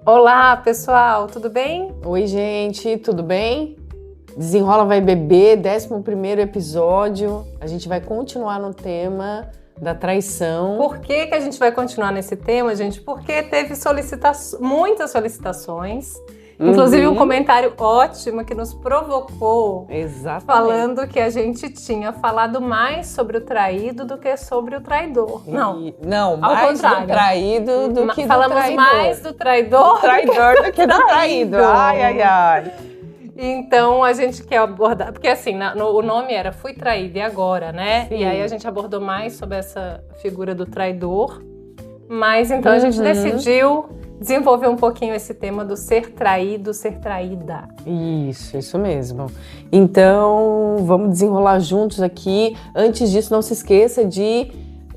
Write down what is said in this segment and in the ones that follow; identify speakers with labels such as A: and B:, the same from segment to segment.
A: Olá, pessoal, tudo bem?
B: Oi, gente, tudo bem? Desenrola Vai Beber, 11º episódio. A gente vai continuar no tema da traição.
A: Por que a gente vai continuar nesse tema, gente? Porque teve muitas solicitações. Inclusive um comentário ótimo que nos provocou.
B: Exatamente.
A: Falando que a gente tinha falado mais sobre o traído do que sobre o traidor.
B: Não,
A: ao
B: mais
A: contrário.
B: do traído do que
A: Falamos
B: do traidor.
A: mais do traidor,
B: Do que do traído. Ai.
A: Então a gente quer abordar, porque assim, o nome era Fui Traída e Agora, né?
B: Sim.
A: E aí a gente abordou mais sobre essa figura do traidor, mas então a gente decidiu desenvolver um pouquinho esse tema do ser traído, ser traída.
B: Isso mesmo. Então, vamos desenrolar juntos aqui. Antes disso, não se esqueça de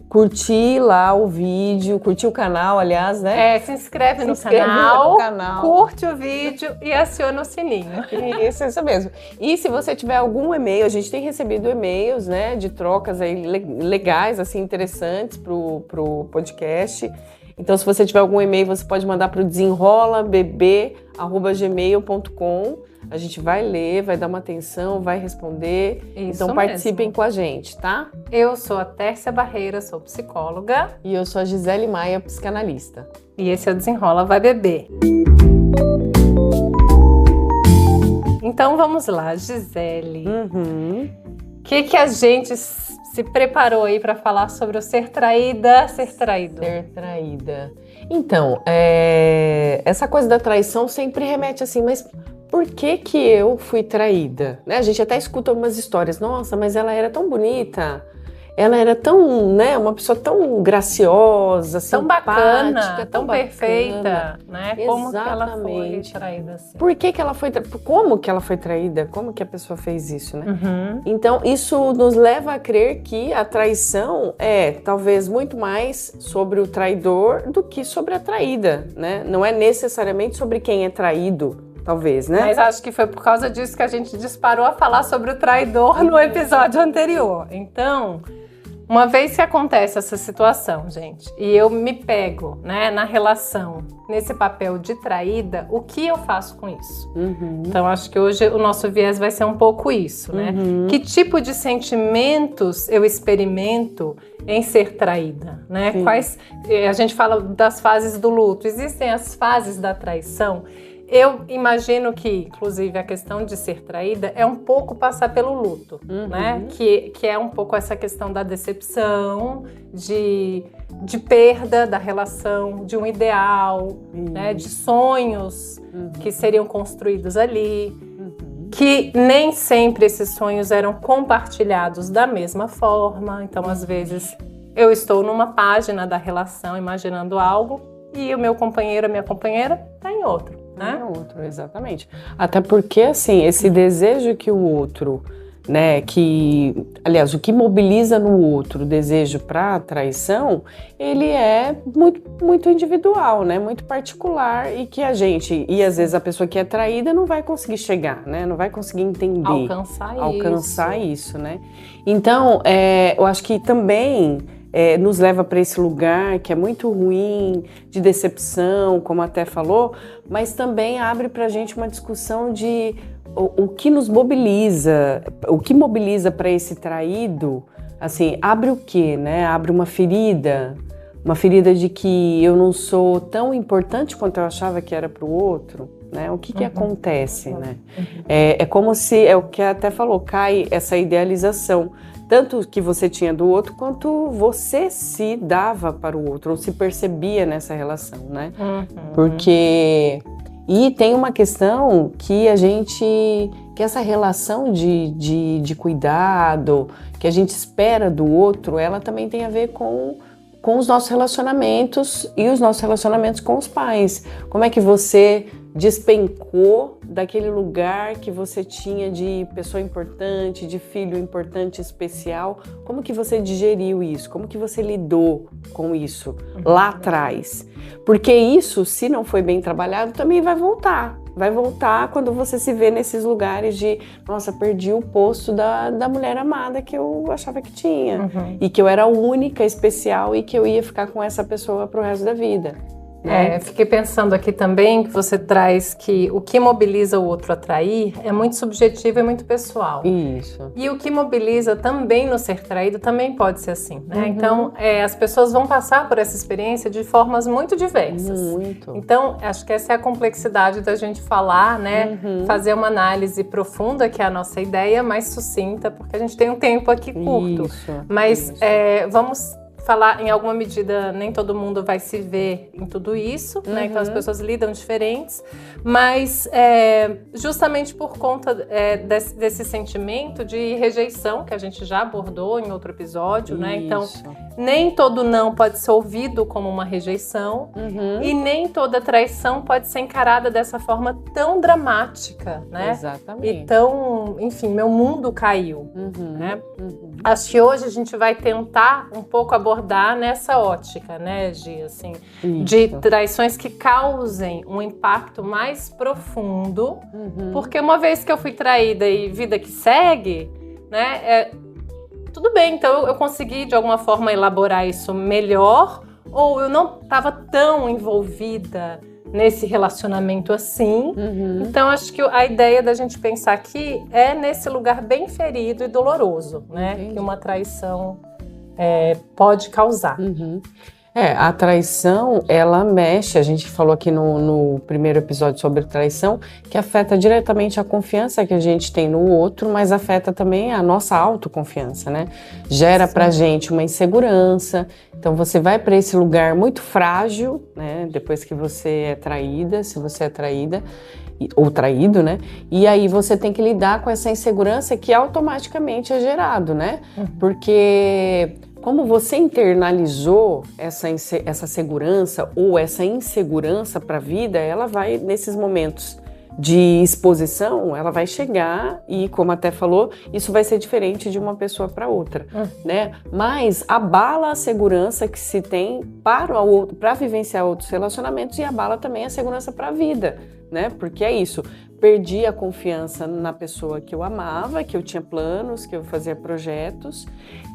B: curtir lá o vídeo, curtir o canal, aliás, né?
A: Se inscreve no canal, curte o vídeo e aciona o sininho.
B: Isso mesmo. E se você tiver algum e-mail, a gente tem recebido e-mails, né, de trocas aí legais, assim, interessantes pro podcast. Então, se você tiver algum e-mail, você pode mandar para o desenrolabebê@gmail.com. A gente vai ler, vai dar uma atenção, vai responder.
A: Isso
B: então, participem com a gente, tá?
A: Eu sou a Tércia Barreira, sou psicóloga.
B: E eu sou a Gisele Maia, psicanalista.
A: E esse é o Desenrola Vai Beber. Então, vamos lá, Gisele. O que a gente se preparou aí para falar sobre o ser traída, ser traído?
B: Ser traída. Então, essa coisa da traição sempre remete assim, mas por que eu fui traída? Né? A gente até escuta algumas histórias. Nossa, mas ela era tão bonita, ela era tão, né, uma pessoa tão graciosa,
A: tão bacana, tão
B: bacana,
A: perfeita, né?
B: Exatamente.
A: Como que ela foi traída assim?
B: Por que ela foi como que ela foi traída? Como que a pessoa fez isso, né? Então, isso nos leva a crer que a traição é talvez muito mais sobre o traidor do que sobre a traída, né? Não é necessariamente sobre quem é traído. Talvez, né?
A: Mas acho que foi por causa disso que a gente disparou a falar sobre o traidor no episódio anterior. Então, uma vez que acontece essa situação, gente, e eu me pego, né, na relação, nesse papel de traída, o que eu faço com isso? Então, acho que hoje o nosso viés vai ser um pouco isso, né? Que tipo de sentimentos eu experimento em ser traída, né? A gente fala das fases do luto. Existem as fases da traição. Eu imagino que, inclusive, a questão de ser traída é um pouco passar pelo luto, né? Que é um pouco essa questão da decepção, de perda da relação, de um ideal, né? De sonhos que seriam construídos ali, que nem sempre esses sonhos eram compartilhados da mesma forma. Então, às vezes, eu estou numa página da relação imaginando algo e o meu companheiro, a minha companheira, está em outro. Né?
B: Outro, exatamente. Até porque, assim, esse desejo que o outro, né, aliás, o que mobiliza no outro o desejo para a traição, ele é muito, muito individual, né, muito particular e que a gente, e às vezes a pessoa que é traída não vai conseguir chegar, né, não vai conseguir entender. Alcançar isso, né. Então, eu acho que também nos leva para esse lugar que é muito ruim, de decepção, como até falou, mas também abre para a gente uma discussão de o que nos mobiliza, o que mobiliza para esse traído, assim, abre o quê, né? Abre uma ferida de que eu não sou tão importante quanto eu achava que era para o outro, né? O que acontece, né? É como se, é o que até falou, cai essa idealização, tanto que você tinha do outro, quanto você se dava para o outro, ou se percebia nessa relação, né? Porque... E tem uma questão que que essa relação de cuidado, que a gente espera do outro, ela também tem a ver com os nossos relacionamentos e os nossos relacionamentos com os pais. Como é que você despencou daquele lugar que você tinha de pessoa importante, de filho importante, especial? Como que você digeriu isso? Como que você lidou com isso lá atrás? Porque isso, se não foi bem trabalhado, também vai voltar. Vai voltar quando você se vê nesses lugares de, nossa, perdi o posto da mulher amada que eu achava que tinha. E que eu era única, especial e que eu ia ficar com essa pessoa pro resto da vida. né?
A: Fiquei pensando aqui também que você traz que o que mobiliza o outro a trair é muito subjetivo e muito pessoal.
B: Isso.
A: E o que mobiliza também no ser traído também pode ser assim, né? Então, as pessoas vão passar por essa experiência de formas muito diversas.
B: Muito.
A: Então, acho que essa é a complexidade da gente falar, né? Fazer uma análise profunda, que é a nossa ideia, mais sucinta, porque a gente tem um tempo aqui curto. Mas vamos falar, em alguma medida, nem todo mundo vai se ver em tudo isso, né? Então as pessoas lidam diferentes, mas justamente por conta desse sentimento de rejeição, que a gente já abordou em outro episódio, né? Então, nem todo não pode ser ouvido como uma rejeição, e nem toda traição pode ser encarada dessa forma tão dramática, né?
B: Exatamente.
A: E tão, enfim, meu mundo caiu, né? Acho que hoje a gente vai tentar um pouco abordar nessa ótica, né, Gi, assim, de traições que causem um impacto mais profundo, porque uma vez que eu fui traída e vida que segue, né, tudo bem, então eu consegui de alguma forma elaborar isso melhor, ou eu não estava tão envolvida nesse relacionamento assim. Então, acho que a ideia da gente pensar aqui é nesse lugar bem ferido e doloroso, né? Que uma traição pode causar.
B: A traição, ela mexe, a gente falou aqui no primeiro episódio sobre traição, que afeta diretamente a confiança que a gente tem no outro, mas afeta também a nossa autoconfiança, né? Gera pra gente uma insegurança, então você vai para esse lugar muito frágil, né? Depois que você é traída, se você é traída, ou traído, né? E aí você tem que lidar com essa insegurança que automaticamente é gerado, né? Porque como você internalizou essa segurança ou essa insegurança para a vida, ela vai, nesses momentos de exposição, ela vai chegar e, como até falou, isso vai ser diferente de uma pessoa para outra, né? Mas abala a segurança que se tem para vivenciar outros relacionamentos e abala também a segurança para a vida, né? Porque é isso, perdi a confiança na pessoa que eu amava, que eu tinha planos, que eu fazia projetos,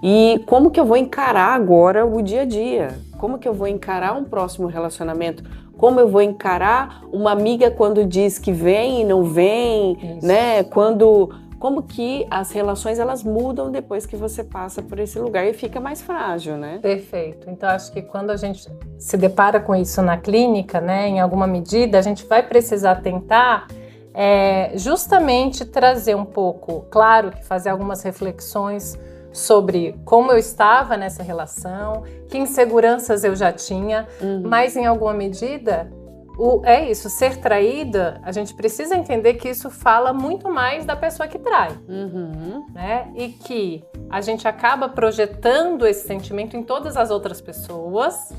B: e como que eu vou encarar agora o dia a dia? Como que eu vou encarar um próximo relacionamento? Como eu vou encarar uma amiga quando diz que vem e não vem, né? Como que as relações elas mudam depois que você passa por esse lugar e fica mais frágil, né?
A: Perfeito. Então, acho que quando a gente se depara com isso na clínica, né, em alguma medida, a gente vai precisar tentar justamente trazer um pouco, claro, que fazer algumas reflexões sobre como eu estava nessa relação, que inseguranças eu já tinha, mas em alguma medida ser traída, a gente precisa entender que isso fala muito mais da pessoa que trai, né? E que a gente acaba projetando esse sentimento em todas as outras pessoas,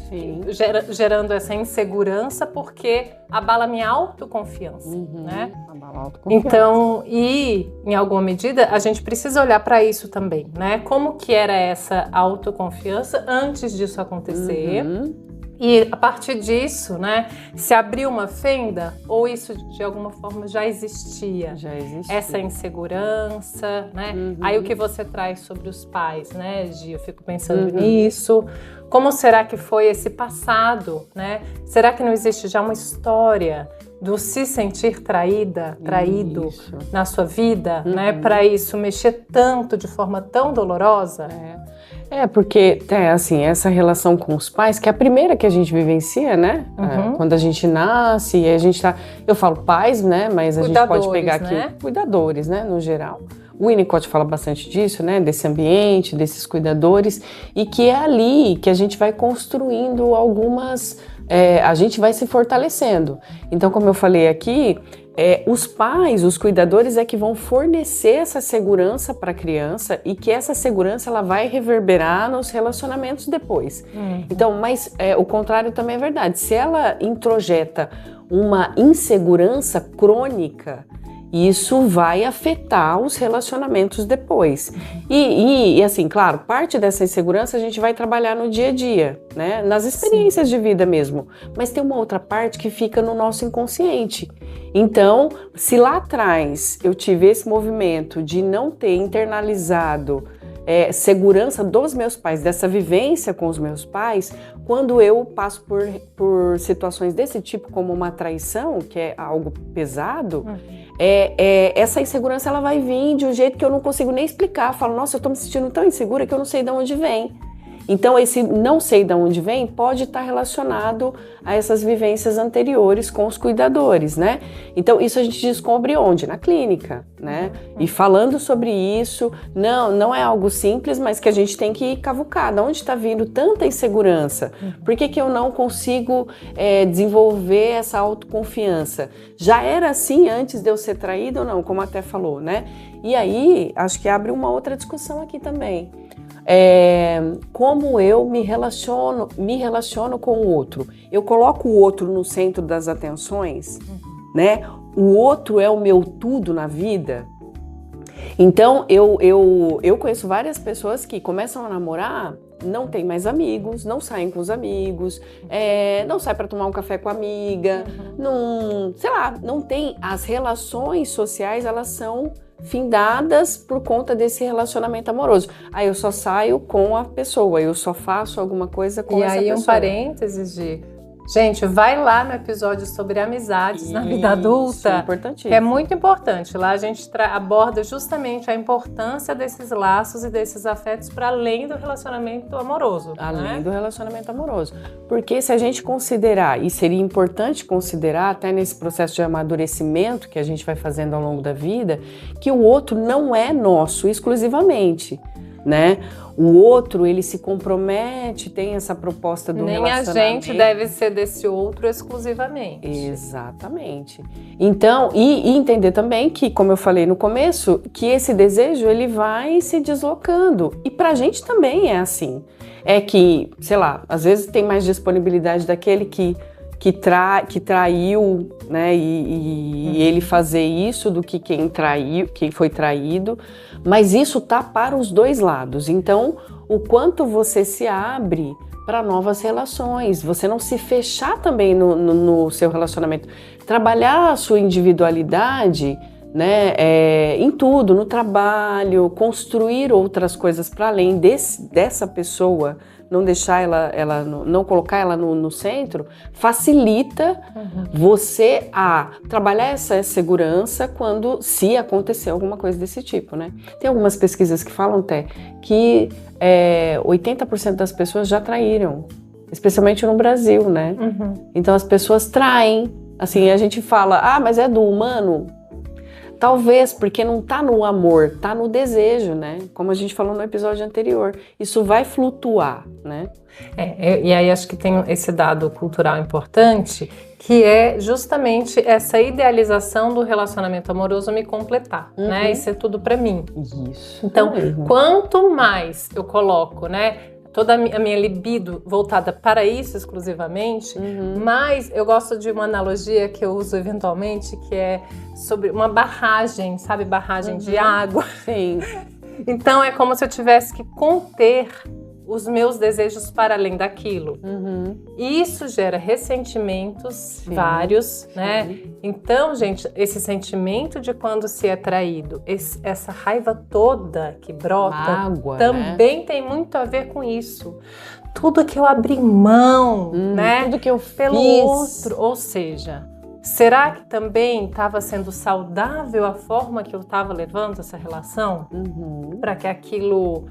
A: gerando essa insegurança porque abala minha autoconfiança, né?
B: Abala a autoconfiança.
A: Então, e em alguma medida, a gente precisa olhar para isso também, né? Como que era essa autoconfiança antes disso acontecer? E a partir disso, né, se abriu uma fenda ou isso de alguma forma já existia?
B: Já existia.
A: Essa insegurança, né? Aí o que você traz sobre os pais, né, Gi? Eu fico pensando nisso. Como será que foi esse passado, né? Será que não existe já uma história do se sentir traído na sua vida, né? Para isso mexer tanto de forma tão dolorosa?
B: Porque assim, essa relação com os pais, que é a primeira que a gente vivencia, né? Quando a gente nasce, e a gente tá... Eu falo pais, né? Mas a gente pode pegar aqui cuidadores, né? No geral. O Winnicott fala bastante disso, né? Desse ambiente, desses cuidadores. E que é ali que a gente vai construindo algumas... a gente vai se fortalecendo. Então, como eu falei aqui... os pais, os cuidadores é que vão fornecer essa segurança para a criança e que essa segurança ela vai reverberar nos relacionamentos depois. Então, mas o contrário também é verdade. Se ela introjeta uma insegurança crônica, isso vai afetar os relacionamentos depois. E assim, claro, parte dessa insegurança a gente vai trabalhar no dia a dia, né? Nas experiências de vida mesmo. Mas tem uma outra parte que fica no nosso inconsciente. Então, se lá atrás eu tive esse movimento de não ter internalizado segurança dos meus pais, dessa vivência com os meus pais, quando eu passo por situações desse tipo, como uma traição, que é algo pesado, essa insegurança ela vai vir de um jeito que eu não consigo nem explicar. Eu falo, nossa, eu tô me sentindo tão insegura que eu não sei de onde vem. Então, esse não sei de onde vem pode estar relacionado a essas vivências anteriores com os cuidadores, né? Então, isso a gente descobre onde? Na clínica, né? E falando sobre isso, não é algo simples, mas que a gente tem que cavucar. De onde está vindo tanta insegurança? Por que eu não consigo desenvolver essa autoconfiança? Já era assim antes de eu ser traída ou não? Como até falou, né? E aí, acho que abre uma outra discussão aqui também. Como eu me relaciono com o outro. Eu coloco o outro no centro das atenções, né? O outro é o meu tudo na vida. Então, eu conheço várias pessoas que começam a namorar, não tem mais amigos, não saem com os amigos, não sai para tomar um café com a amiga, não, sei lá, não tem, as relações sociais, elas são findadas por conta desse relacionamento amoroso. Aí eu só saio com a pessoa, eu só faço alguma coisa com essa pessoa.
A: E aí um parênteses de... Gente, vai lá no episódio sobre amizades na vida adulta,
B: é importantíssimo.
A: Que é muito importante. Lá a gente aborda justamente a importância desses laços e desses afetos para além do relacionamento amoroso.
B: Além do relacionamento amoroso. Porque se a gente considerar, e seria importante considerar até nesse processo de amadurecimento que a gente vai fazendo ao longo da vida, que o outro não é nosso exclusivamente, né? O outro, ele se compromete, tem essa proposta do relacionamento.
A: Nem a gente deve ser desse outro exclusivamente.
B: Exatamente. Então, e entender também que, como eu falei no começo, que esse desejo, ele vai se deslocando. E pra gente também é assim. É que, sei lá, às vezes tem mais disponibilidade daquele que traiu, né, e ele fazer isso do que quem foi traído, mas isso tá para os dois lados. Então, o quanto você se abre para novas relações, você não se fechar também no seu relacionamento, trabalhar a sua individualidade, né, em tudo, no trabalho, construir outras coisas para além dessa pessoa, não deixar ela não colocar ela no centro, facilita você a trabalhar essa segurança se acontecer alguma coisa desse tipo, né? Tem algumas pesquisas que falam até que 80% das pessoas já traíram, especialmente no Brasil, né? Então as pessoas traem, assim, a gente fala, mas é do humano? Talvez, porque não tá no amor, tá no desejo, né? Como a gente falou no episódio anterior. Isso vai flutuar, né?
A: E aí acho que tem esse dado cultural importante, que é justamente essa idealização do relacionamento amoroso me completar, né? Isso é tudo pra mim.
B: Isso.
A: Então, quanto mais eu coloco, né, toda a minha libido voltada para isso exclusivamente, mas eu gosto de uma analogia que eu uso eventualmente, que é sobre uma barragem, sabe? Barragem de água.
B: Sim.
A: Então é como se eu tivesse que conter os meus desejos para além daquilo. E isso gera ressentimentos vários, né? Então, gente, esse sentimento de quando se é traído, essa raiva toda que brota,
B: mágoa,
A: também tem muito a ver com isso. Tudo que eu abri mão, né?
B: Tudo que eu
A: pelo outro, ou seja, será que também estava sendo saudável a forma que eu estava levando essa relação? Para que aquilo...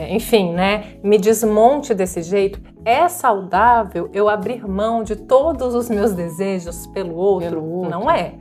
A: enfim, né, me desmonte desse jeito. É saudável eu abrir mão de todos os meus desejos pelo outro? Não é,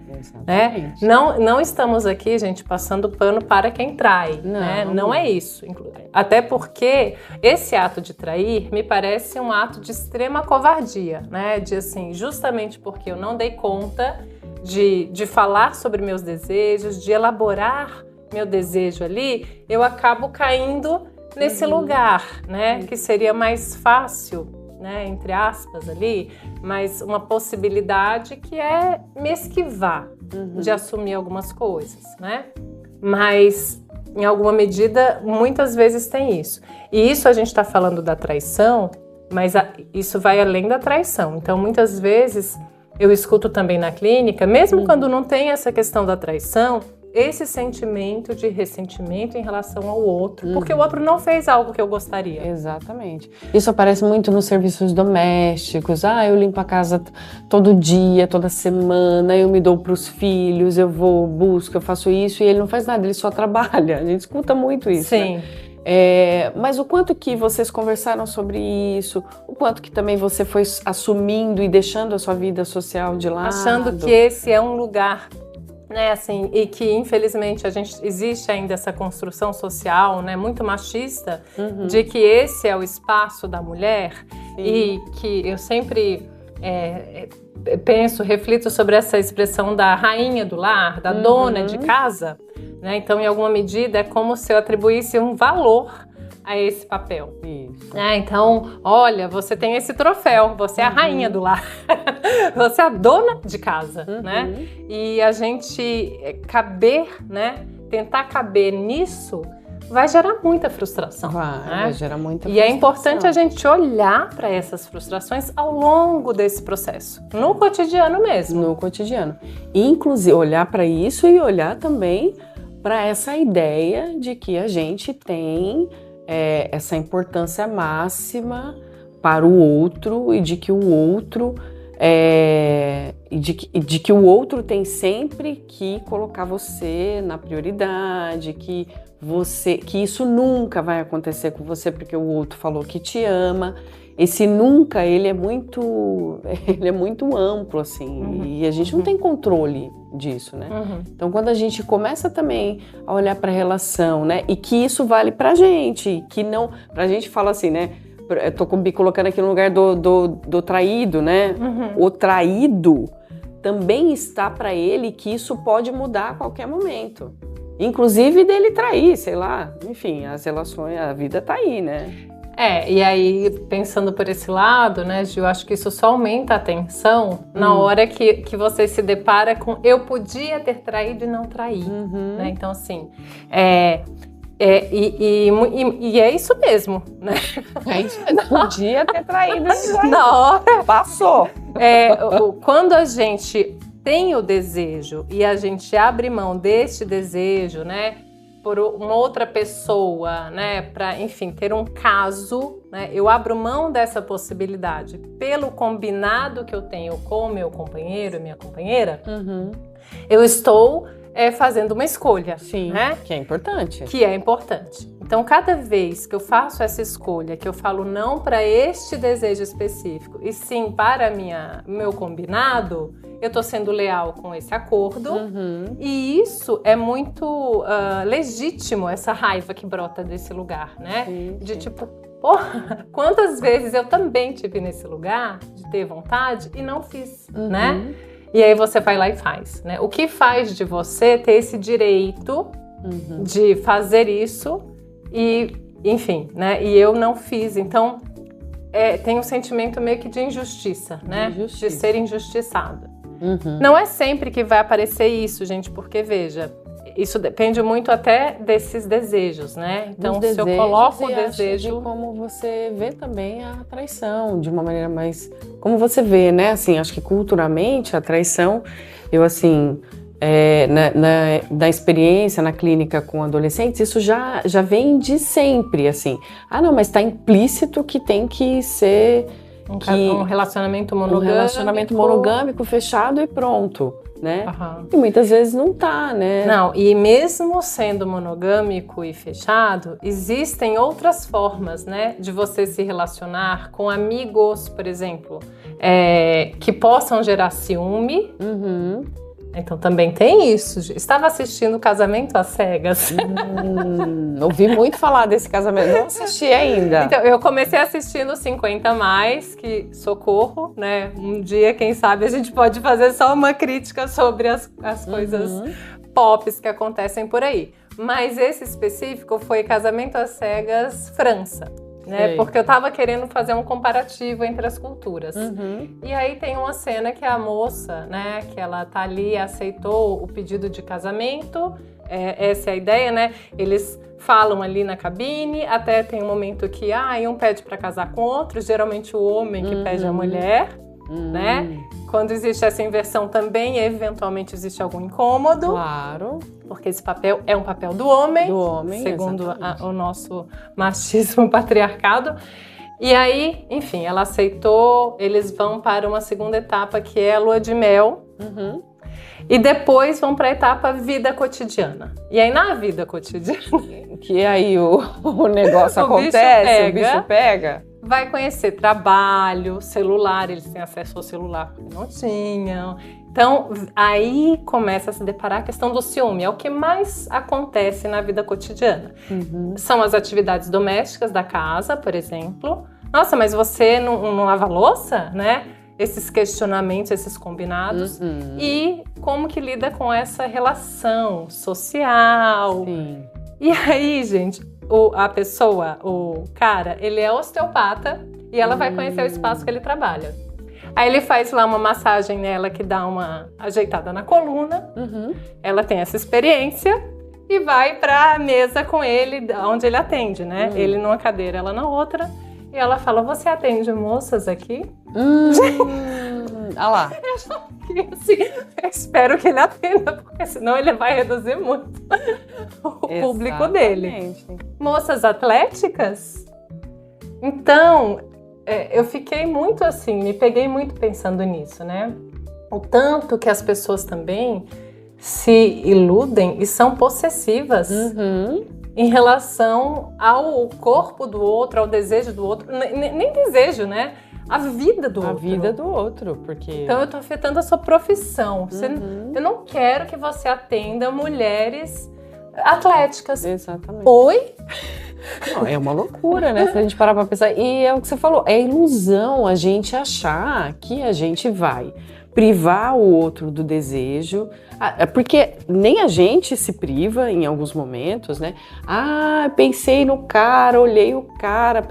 A: né? Não estamos aqui, gente, passando pano para quem trai, né? Não é isso. Até porque esse ato de trair me parece um ato de extrema covardia, né? De assim, justamente porque eu não dei conta de falar sobre meus desejos, de elaborar meu desejo ali, eu acabo caindo nesse lugar, né? Que seria mais fácil, né? Entre aspas ali, mas uma possibilidade que é me esquivar de assumir algumas coisas, né? Mas, em alguma medida, muitas vezes tem isso. E isso a gente está falando da traição, mas isso vai além da traição. Então, muitas vezes, eu escuto também na clínica, mesmo quando não tem essa questão da traição, esse sentimento de ressentimento em relação ao outro, porque o outro não fez algo que eu gostaria.
B: Exatamente. Isso aparece muito nos serviços domésticos. Eu limpo a casa todo dia, toda semana, eu me dou para os filhos, eu vou, busco, eu faço isso, e ele não faz nada, ele só trabalha. A gente escuta muito isso.
A: Sim.
B: Né? Mas o quanto que vocês conversaram sobre isso, o quanto que também você foi assumindo e deixando a sua vida social de lado?
A: Achando que esse é um lugar, né, assim, e que infelizmente existe ainda essa construção social, né, muito machista, de que esse é o espaço da mulher. Sim. E que eu sempre reflito sobre essa expressão da rainha do lar, da dona de casa, né? Então, em alguma medida, é como se eu atribuísse um valor a esse papel.
B: Isso.
A: Então, olha, você tem esse troféu, você é a rainha do lar, você é a dona de casa, né? E a gente tentar caber nisso, vai gerar muita frustração.
B: Vai gerar muita frustração.
A: E é importante a gente olhar para essas frustrações ao longo desse processo, no cotidiano mesmo.
B: No cotidiano. Inclusive, olhar para isso e olhar também para essa ideia de que a gente tem essa importância máxima para o outro e de que o outro de que o outro tem sempre que colocar você na prioridade, que isso nunca vai acontecer com você porque o outro falou que te ama. Esse nunca, ele é muito amplo, assim, e a gente não tem controle disso, né? Então, quando a gente começa também a olhar para a relação, né, e que isso vale pra gente, que não, pra gente fala assim, né, eu tô me colocando aqui no lugar do traído, né? O traído também está para ele que isso pode mudar a qualquer momento. Inclusive dele trair, sei lá, enfim, as relações, a vida tá aí, né?
A: E aí, pensando por esse lado, né, Gil, acho que isso só aumenta a tensão na hora que você se depara com eu podia ter traído e não traí, né? Então, assim, e é isso mesmo, né?
B: É isso mesmo, podia ter traído.
A: Na hora...
B: Passou.
A: Quando a gente tem o desejo e a gente abre mão deste desejo, né, por uma outra pessoa, né, para, enfim, ter um caso, né, eu abro mão dessa possibilidade pelo combinado que eu tenho com o meu companheiro e minha companheira, eu estou fazendo uma escolha.
B: Sim,
A: né?
B: Que é importante.
A: Que é importante. Então, cada vez que eu faço essa escolha, que eu falo não para este desejo específico, e sim para meu combinado, eu estou sendo leal com esse acordo. E isso é muito legítimo, essa raiva que brota desse lugar, né? De tipo, porra, quantas vezes eu também tive nesse lugar de ter vontade e não fiz, né? E aí você vai lá e faz, né? O que faz de você ter esse direito de fazer isso e, enfim, né? E eu não fiz, então tem um sentimento meio que de injustiça, né? De ser injustiçada. Não é sempre que vai aparecer isso, gente, porque veja, isso depende muito até desses desejos, né? Então, se eu coloco o desejo...
B: De como você vê também a traição, de uma maneira mais... Como você vê, né? Assim, acho que culturalmente a traição, eu assim... na experiência, na clínica com adolescentes, isso já vem de sempre, assim. Não, mas está implícito que tem que ser...
A: Um relacionamento monogâmico.
B: Um relacionamento monogâmico, fechado e pronto, né? E muitas vezes não tá, né?
A: Não, e mesmo sendo monogâmico e fechado, existem outras formas, né? De você se relacionar com amigos, por exemplo, que possam gerar ciúme. Então também tem isso. Estava assistindo Casamento às Cegas.
B: Ouvi muito falar desse casamento, não assisti ainda.
A: Então, eu comecei assistindo 50 Mais, que socorro, né? Um dia, quem sabe, a gente pode fazer só uma crítica sobre as coisas pops que acontecem por aí. Mas esse específico foi Casamento às Cegas França. Né? Porque eu tava querendo fazer um comparativo entre as culturas. E aí tem uma cena que a moça, né, que ela tá ali, aceitou o pedido de casamento, essa é a ideia, né? Eles falam ali na cabine, até tem um momento que um pede para casar com o outro, geralmente o homem que pede a mulher, né? Quando existe essa inversão também, eventualmente existe algum incômodo.
B: Claro.
A: Porque esse papel é um papel do homem.
B: Do homem,
A: segundo o nosso machismo patriarcado. E aí, enfim, ela aceitou, eles vão para uma segunda etapa, que é a lua de mel. E depois vão para a etapa vida cotidiana. E aí, na vida cotidiana...
B: Que aí o negócio acontece, o bicho pega.
A: Vai conhecer trabalho, celular, eles têm acesso ao celular porque não tinham. Então, aí começa a se deparar a questão do ciúme. É o que mais acontece na vida cotidiana. São as atividades domésticas da casa, por exemplo. Nossa, mas você não lava louça, né? Esses questionamentos, esses combinados. E como que lida com essa relação social.
B: Sim.
A: E aí, gente, a pessoa, o cara, ele é osteopata e ela vai conhecer o espaço que ele trabalha. Aí ele faz lá uma massagem nela que dá uma ajeitada na coluna. Ela tem essa experiência e vai pra mesa com ele, onde ele atende, né? Ele numa cadeira, ela na outra. E ela fala, você atende moças aqui?
B: Olha lá.
A: Eu espero que ele atenda, porque senão ele vai reduzir muito o público dele. Moças atléticas? Então, eu fiquei muito assim, me peguei muito pensando nisso, né? O tanto que as pessoas também se iludem e são possessivas em relação ao corpo do outro, ao desejo do outro. Nem desejo, né? A vida do outro.
B: A vida do outro, porque...
A: Então eu tô afetando a sua profissão. Eu não quero que você atenda mulheres atléticas.
B: Exatamente.
A: Oi?
B: Não, é uma loucura, né? Se a gente parar pra pensar. E é o que você falou, é ilusão a gente achar que a gente vai privar o outro do desejo, porque nem a gente se priva em alguns momentos, né? Ah, pensei no cara, olhei o cara,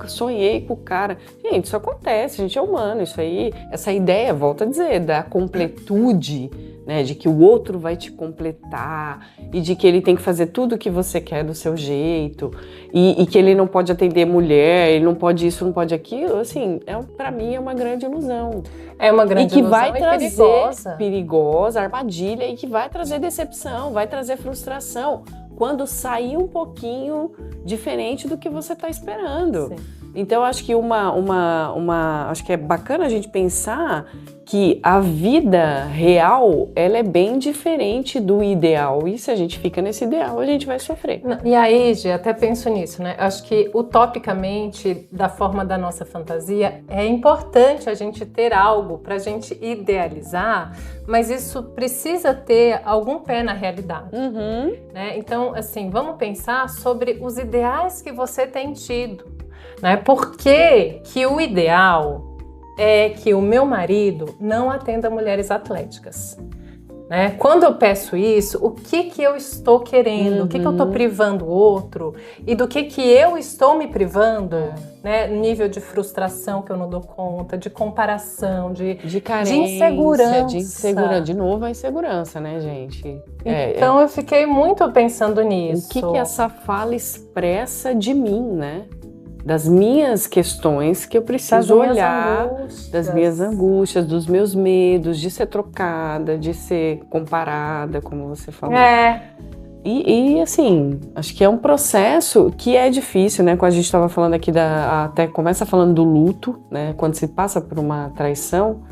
B: sonhei com o cara. Gente, isso acontece, a gente é humano, isso aí, essa ideia, volto a dizer, da completude, né? De que o outro vai te completar e de que ele tem que fazer tudo o que você quer do seu jeito e que ele não pode atender mulher, ele não pode isso, não pode aquilo, assim, pra mim é uma grande ilusão.
A: É uma grande ilusão.
B: E que vai trazer
A: perigosa,
B: armadilha, e que vai trazer decepção, vai trazer frustração quando sair um pouquinho diferente do que você está esperando.
A: Sim.
B: Então, acho que acho que é bacana a gente pensar que a vida real, ela é bem diferente do ideal. E se a gente fica nesse ideal, a gente vai sofrer.
A: E aí, Gi, até penso nisso, né? Acho que utopicamente, da forma da nossa fantasia, é importante a gente ter algo para a gente idealizar, mas isso precisa ter algum pé na realidade. Né? Então, assim, vamos pensar sobre os ideais que você tem tido. Né? Por que o ideal é que o meu marido não atenda mulheres atléticas? Né? Quando eu peço isso, o que eu estou querendo? O que eu estou privando o outro? E do que eu estou me privando? Né? Nível de frustração que eu não dou conta, de comparação, de carência, de insegurança.
B: De novo a insegurança, né, gente?
A: Então eu fiquei muito pensando nisso.
B: O que essa fala expressa de mim, né? Das minhas questões que eu preciso olhar, das minhas angústias, dos meus medos, de ser trocada, de ser comparada, como você falou. E assim, acho que é um processo que é difícil, né? Quando a gente estava falando aqui, até começa falando do luto, né? Quando se passa por uma traição,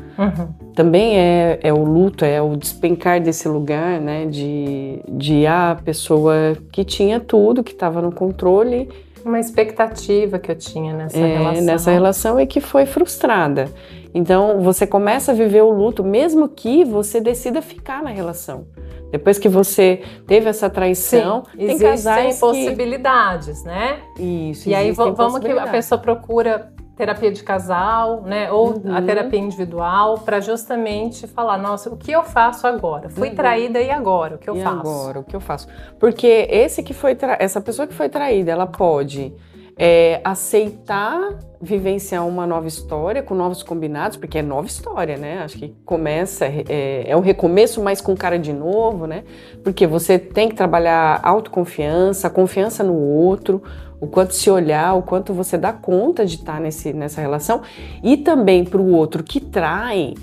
B: também é o luto, é o despencar desse lugar, né? De a pessoa que tinha tudo, que estava no controle.
A: Uma expectativa que eu tinha nessa
B: relação e que foi frustrada. Então, você começa a viver o luto, mesmo que você decida ficar na relação. Depois que você teve essa traição, tem casais
A: possibilidades, né?
B: Isso.
A: E aí vamos que a pessoa procura terapia de casal, né? Ou a terapia individual, para justamente falar, nossa, o que eu faço agora? Fui traída e agora? O que eu faço?
B: Agora, o que eu faço? Porque essa pessoa que foi traída, ela pode aceitar vivenciar uma nova história, com novos combinados, porque é nova história, né? Acho que começa, é um recomeço, mas com cara de novo, né? Porque você tem que trabalhar autoconfiança, a confiança no outro, o quanto se olhar, o quanto você dá conta de estar nessa relação. E também para o outro que trai,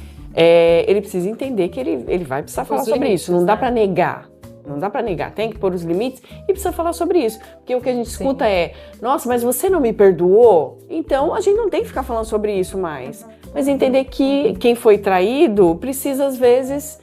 B: ele precisa entender que ele vai precisar falar sobre isso. Não dá para negar. Não dá para negar, tem que pôr os limites e precisa falar sobre isso. Porque o que a gente escuta é, nossa, mas você não me perdoou? Então a gente não tem que ficar falando sobre isso mais. Mas entender que quem foi traído precisa, às vezes,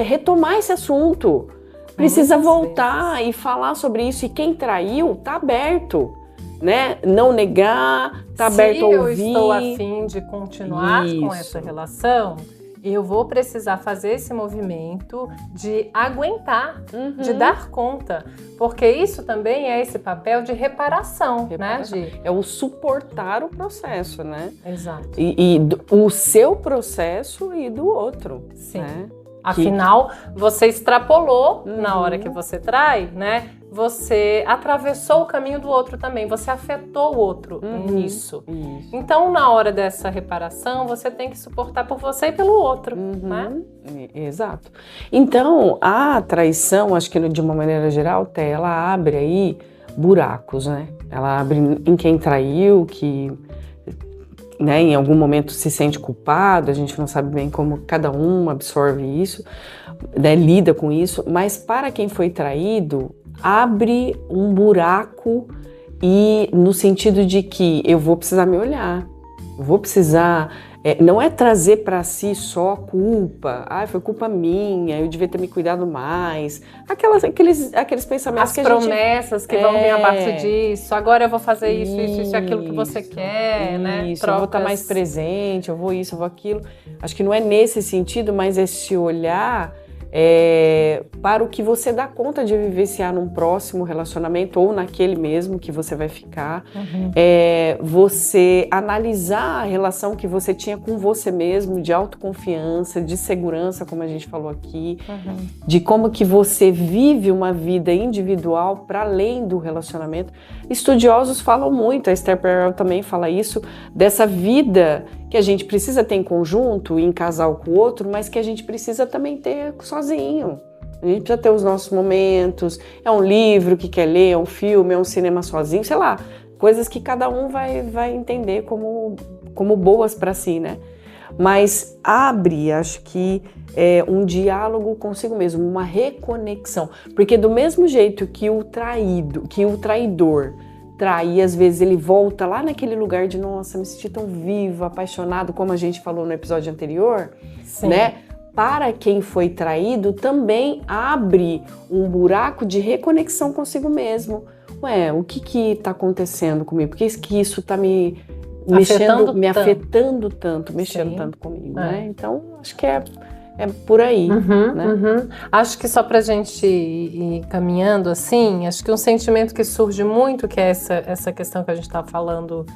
B: retomar esse assunto. Precisa voltar e falar sobre isso. E quem traiu, tá aberto. Né? Não negar, tá aberto a ouvir.
A: Se eu estou a fim de continuar com essa relação, eu vou precisar fazer esse movimento de aguentar, de dar conta. Porque isso também é esse papel de reparação. Né, Gi?
B: É o suportar o processo, né?
A: Exato.
B: E o seu processo e do outro.
A: Sim.
B: Né?
A: Afinal, você extrapolou na hora que você trai, né? Você atravessou o caminho do outro também, você afetou o outro nisso.
B: Isso.
A: Então, na hora dessa reparação, você tem que suportar por você e pelo outro, né?
B: Exato. Então, a traição, acho que de uma maneira geral, ela abre aí buracos, né? Ela abre em quem traiu, que... Né, em algum momento se sente culpado, a gente não sabe bem como cada um absorve isso, né, lida com isso, mas para quem foi traído, abre um buraco e no sentido de que eu vou precisar me olhar, vou precisar, não é trazer para si só culpa, foi culpa minha, eu devia ter me cuidado mais, aqueles pensamentos
A: as
B: que
A: promessas que vão vir abaixo disso, agora eu vou fazer isso e aquilo que você quer, né?
B: Eu vou estar mais presente, eu vou isso, eu vou aquilo. Acho que não é nesse sentido, mas é se olhar para o que você dá conta de vivenciar num próximo relacionamento ou naquele mesmo que você vai ficar. Você analisar a relação que você tinha com você mesmo, de autoconfiança, de segurança, como a gente falou aqui, de como que você vive uma vida individual para além do relacionamento. Estudiosos falam muito, a Esther Perel também fala isso, dessa vida que a gente precisa ter em conjunto, em casal com o outro, mas que a gente precisa também ter sozinho. A gente precisa ter os nossos momentos, é um livro que quer ler, é um filme, é um cinema sozinho, sei lá, coisas que cada um vai entender como boas para si, né? Mas abre, acho que um diálogo consigo mesmo, uma reconexão, porque do mesmo jeito que o traidor trai, às vezes ele volta lá naquele lugar de nossa, me senti tão vivo, apaixonado, como a gente falou no episódio anterior,
A: Sim.
B: Né? Para quem foi traído, também abre um buraco de reconexão consigo mesmo. O que tá acontecendo comigo? Por que isso tá me afetando tanto, mexendo tanto comigo, né? Então, acho que é por aí, né?
A: Acho que só pra gente ir caminhando assim, acho que um sentimento que surge muito, que é essa questão que a gente tá falando,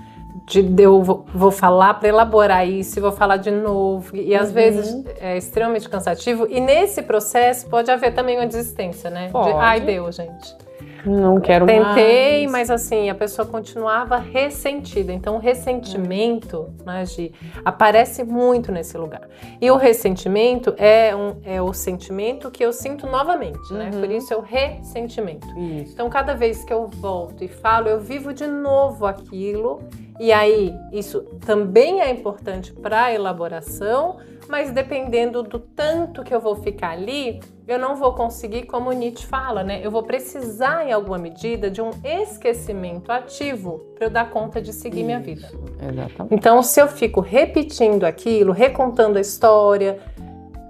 A: eu vou falar para elaborar isso e vou falar de novo, e às vezes é extremamente cansativo, e nesse processo pode haver também uma desistência, né?
B: Pode.
A: Deu, gente.
B: Não quero mais.
A: Tentei, mas assim, a pessoa continuava ressentida. Então, o ressentimento, né, Gi, aparece muito nesse lugar. E o ressentimento é o sentimento que eu sinto novamente, né? Por isso é o ressentimento.
B: Isso.
A: Então, cada vez que eu volto e falo, eu vivo de novo aquilo. E aí, isso também é importante para a elaboração, mas dependendo do tanto que eu vou ficar ali, eu não vou conseguir, como Nietzsche fala, né? Eu vou precisar, em alguma medida, de um esquecimento ativo para eu dar conta de seguir minha vida.
B: Exatamente.
A: Então, se eu fico repetindo aquilo, recontando a história,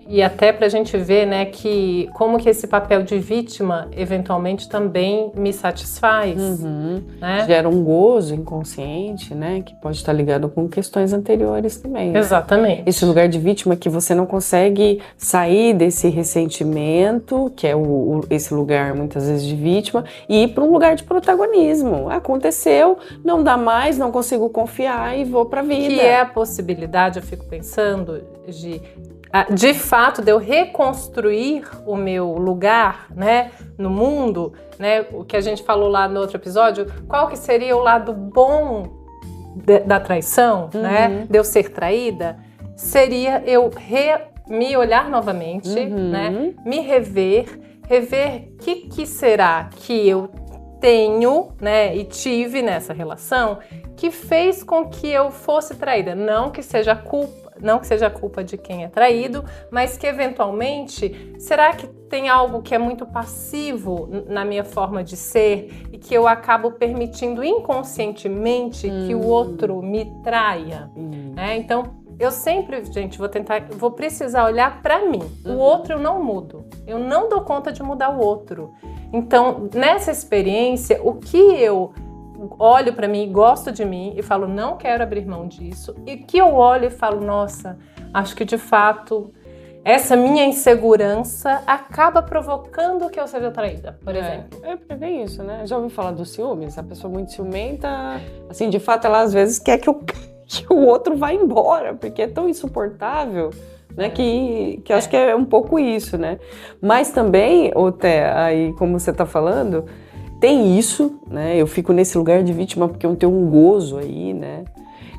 A: e até pra gente ver, né, que como que esse papel de vítima eventualmente também me satisfaz, né?
B: Gera um gozo inconsciente, né, que pode estar ligado com questões anteriores também.
A: Exatamente.
B: Esse lugar de vítima que você não consegue sair desse ressentimento, que é esse lugar muitas vezes de vítima, e ir para um lugar de protagonismo. Aconteceu, não dá mais, não consigo confiar e vou pra vida.
A: Que é a possibilidade, eu fico pensando, de fato, de eu reconstruir o meu lugar, né, no mundo, né, o que a gente falou lá no outro episódio, qual que seria o lado bom da traição, né, de eu ser traída, seria eu me olhar novamente, né, me rever o que será que eu tenho, né, e tive nessa relação que fez com que eu fosse traída. Não que seja culpa de quem é traído, mas que eventualmente, será que tem algo que é muito passivo na minha forma de ser e que eu acabo permitindo inconscientemente que o outro me traia? Né? Então, eu sempre, gente, vou precisar olhar pra mim. O outro eu não mudo. Eu não dou conta de mudar o outro. Então, nessa experiência, o que eu olho pra mim, gosto de mim e falo, não quero abrir mão disso. E que eu olho e falo, nossa, acho que de fato essa minha insegurança acaba provocando que eu seja traída, por exemplo.
B: É bem isso, né? Já ouviu falar dos ciúmes? A pessoa muito ciumenta, assim, de fato, ela às vezes quer que o outro vá embora, porque é tão insuportável, né? Que eu acho que é um pouco isso, né? Mas também, Té, aí como você tá falando, tem isso, né? Eu fico nesse lugar de vítima porque eu tenho um gozo aí, né?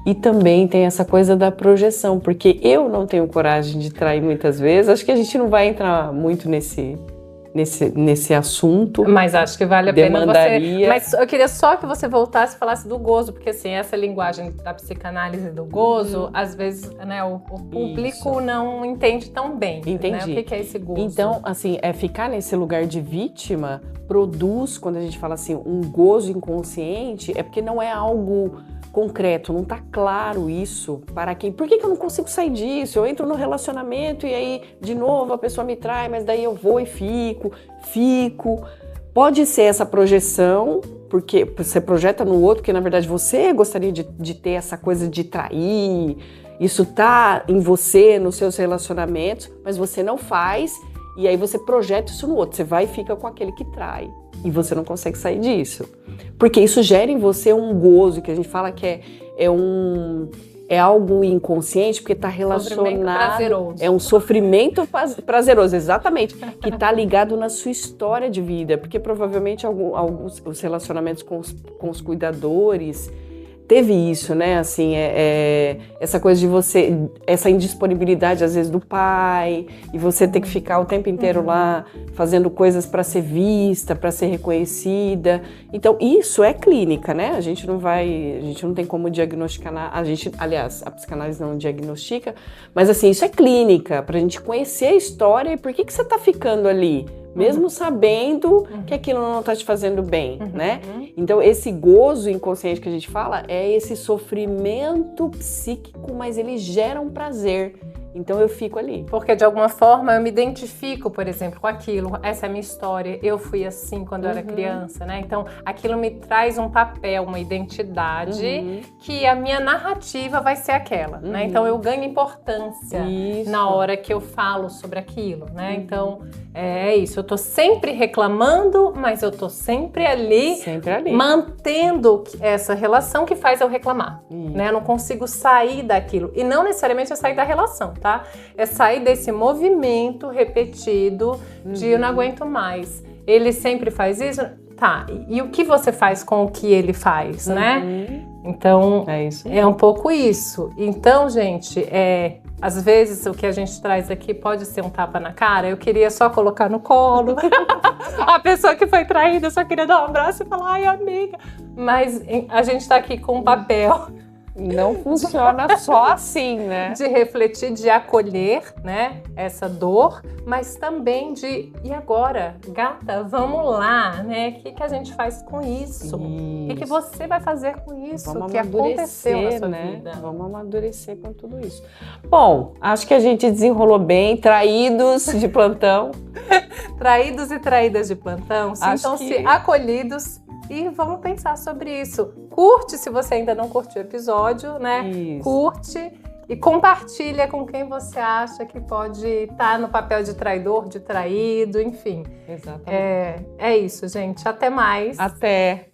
B: E também tem essa coisa da projeção, porque eu não tenho coragem de trair muitas vezes. Acho que a gente não vai entrar muito nesse assunto.
A: Mas acho que vale a pena você... Mas eu queria só que você voltasse e falasse do gozo, porque assim, essa linguagem da psicanálise do gozo, às vezes, né, o público não entende tão bem.
B: Entendi.
A: Né? O que é esse gozo?
B: Então, assim, ficar nesse lugar de vítima produz, quando a gente fala assim, um gozo inconsciente, é porque não é algo concreto, não tá claro isso para quem. Por que eu não consigo sair disso? Eu entro no relacionamento e aí, de novo, a pessoa me trai, mas daí eu vou e fico. Pode ser essa projeção, porque você projeta no outro, porque na verdade você gostaria de ter essa coisa de trair, isso tá em você, nos seus relacionamentos, mas você não faz, e aí você projeta isso no outro, você vai e fica com aquele que trai. E você não consegue sair disso. Porque isso gera em você um gozo, que a gente fala que é algo inconsciente, porque está relacionado... É um sofrimento prazeroso, exatamente. Que está ligado na sua história de vida. Porque provavelmente alguns os relacionamentos com os cuidadores... Teve isso, né? Assim, essa coisa de você, essa indisponibilidade às vezes do pai, e você ter que ficar o tempo inteiro lá fazendo coisas para ser vista, para ser reconhecida. Então, isso é clínica, né? A gente não tem como diagnosticar, aliás, a psicanálise não diagnostica, mas assim, isso é clínica, pra gente conhecer a história e por que você tá ficando ali. Mesmo sabendo que aquilo não está te fazendo bem, né? Então, esse gozo inconsciente que a gente fala é esse sofrimento psíquico, mas ele gera um prazer. Então, eu fico ali.
A: Porque, de alguma forma, eu me identifico, por exemplo, com aquilo. Essa é a minha história. Eu fui assim quando eu era criança, né? Então, aquilo me traz um papel, uma identidade, que a minha narrativa vai ser aquela, né? Então, eu ganho importância na hora que eu falo sobre aquilo, né? Então, é isso. Eu tô sempre reclamando, mas eu tô sempre ali. Mantendo essa relação que faz eu reclamar, né? Eu não consigo sair daquilo. E não necessariamente é sair da relação, tá? É sair desse movimento repetido de eu não aguento mais. Ele sempre faz isso? Tá. E o que você faz com o que ele faz, né? Então, é um pouco isso. Então, gente, às vezes o que a gente traz aqui pode ser um tapa na cara. Eu queria só colocar no colo. A pessoa que foi traída, eu só queria dar um abraço e falar, ai, amiga. Mas a gente tá aqui com um papel.
B: Não funciona só assim, né?
A: De refletir, de acolher, né, essa dor, mas também e agora, gata, vamos lá, né? O que a gente faz com isso? O que você vai fazer com isso?
B: Vamos
A: que aconteceu na sua
B: né?
A: vida?
B: Vamos amadurecer com tudo isso. Bom, acho que a gente desenrolou bem, traídos de plantão.
A: Traídos e traídas de plantão, sintam-se acolhidos. E vamos pensar sobre isso. Curte se você ainda não curtiu o episódio, né? Isso. Curte e compartilha com quem você acha que pode estar no papel de traidor, de traído, enfim.
B: Exatamente.
A: É isso, gente. Até mais.
B: Até.